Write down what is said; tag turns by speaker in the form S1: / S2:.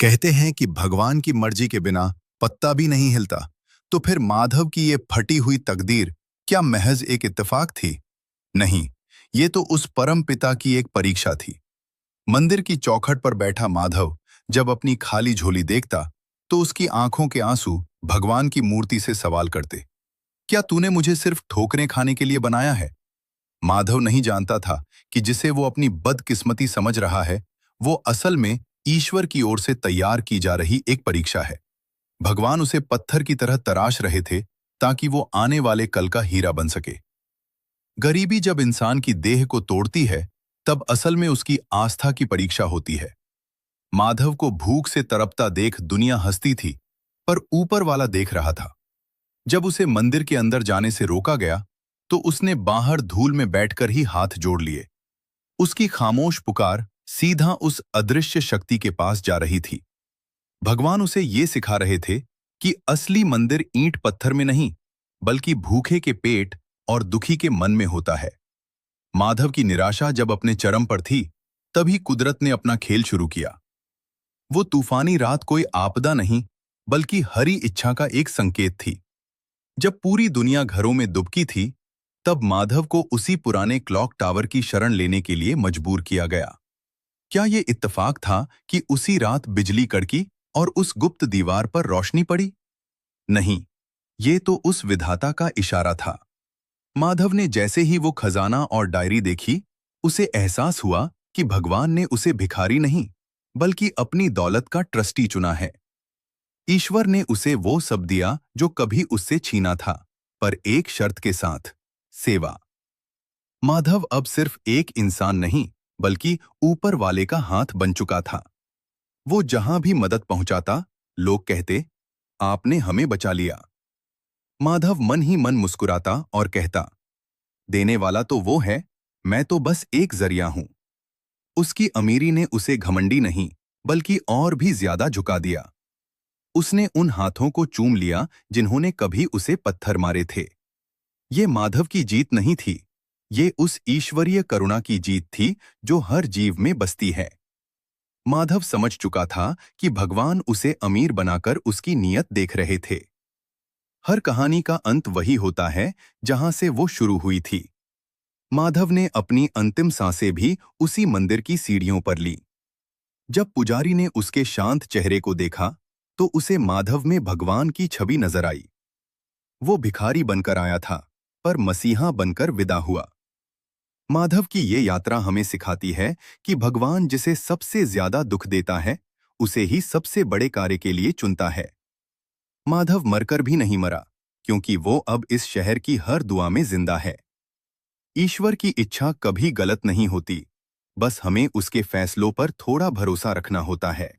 S1: कहते हैं कि भगवान की मर्जी के बिना पत्ता भी नहीं हिलता। तो फिर माधव की ये फटी हुई तकदीर क्या महज एक इत्तेफाक थी? नहीं, ये तो उस परम पिता की एक परीक्षा थी। मंदिर की चौखट पर बैठा माधव जब अपनी खाली झोली देखता, तो उसकी आंखों के आंसू भगवान की मूर्ति से सवाल करते, क्या तूने मुझे सिर्फ ठोकरें खाने के लिए बनाया है? माधव नहीं जानता था कि जिसे वो अपनी बदकिस्मती समझ रहा है, वो असल में ईश्वर की ओर से तैयार की जा रही एक परीक्षा है। भगवान उसे पत्थर की तरह तराश रहे थे ताकि वो आने वाले कल का हीरा बन सके। गरीबी जब इंसान की देह को तोड़ती है, तब असल में उसकी आस्था की परीक्षा होती है। माधव को भूख से तड़पता देख दुनिया हंसती थी, पर ऊपर वाला देख रहा था। जब उसे मंदिर के अंदर जाने से रोका गया, तो उसने बाहर धूल में बैठकर ही हाथ जोड़ लिए। उसकी खामोश पुकार सीधा उस अदृश्य शक्ति के पास जा रही थी। भगवान उसे ये सिखा रहे थे कि असली मंदिर ईंट पत्थर में नहीं, बल्कि भूखे के पेट और दुखी के मन में होता है। माधव की निराशा जब अपने चरम पर थी, तभी कुदरत ने अपना खेल शुरू किया। वो तूफानी रात कोई आपदा नहीं, बल्कि हरी इच्छा का एक संकेत थी। जब पूरी दुनिया घरों में दुबकी थी, तब माधव को उसी पुराने क्लॉक टावर की शरण लेने के लिए मजबूर किया गया। क्या ये इत्तेफाक था कि उसी रात बिजली कड़की और उस गुप्त दीवार पर रोशनी पड़ी? नहीं, ये तो उस विधाता का इशारा था। माधव ने जैसे ही वो खजाना और डायरी देखी, उसे एहसास हुआ कि भगवान ने उसे भिखारी नहीं, बल्कि अपनी दौलत का ट्रस्टी चुना है। ईश्वर ने उसे वो सब दिया जो कभी उससे छीना था, पर एक शर्त के साथ, सेवा। माधव अब सिर्फ एक इंसान नहीं, बल्कि ऊपर वाले का हाथ बन चुका था। वो जहां भी मदद पहुंचाता, लोग कहते, आपने हमें बचा लिया। माधव मन ही मन मुस्कुराता और कहता, देने वाला तो वो है, मैं तो बस एक जरिया हूं। उसकी अमीरी ने उसे घमंडी नहीं, बल्कि और भी ज्यादा झुका दिया। उसने उन हाथों को चूम लिया जिन्होंने कभी उसे पत्थर मारे थे। ये माधव की जीत नहीं थी, ये उस ईश्वरीय करुणा की जीत थी जो हर जीव में बसती है। माधव समझ चुका था कि भगवान उसे अमीर बनाकर उसकी नीयत देख रहे थे। हर कहानी का अंत वही होता है जहां से वो शुरू हुई थी। माधव ने अपनी अंतिम सांसें भी उसी मंदिर की सीढ़ियों पर ली। जब पुजारी ने उसके शांत चेहरे को देखा, तो उसे माधव में भगवान की छवि नजर आई। वो भिखारी बनकर आया था, पर मसीहा बनकर विदा हुआ। माधव की ये यात्रा हमें सिखाती है कि भगवान जिसे सबसे ज्यादा दुख देता है, उसे ही सबसे बड़े कार्य के लिए चुनता है। माधव मरकर भी नहीं मरा, क्योंकि वो अब इस शहर की हर दुआ में जिंदा है। ईश्वर की इच्छा कभी गलत नहीं होती, बस हमें उसके फैसलों पर थोड़ा भरोसा रखना होता है।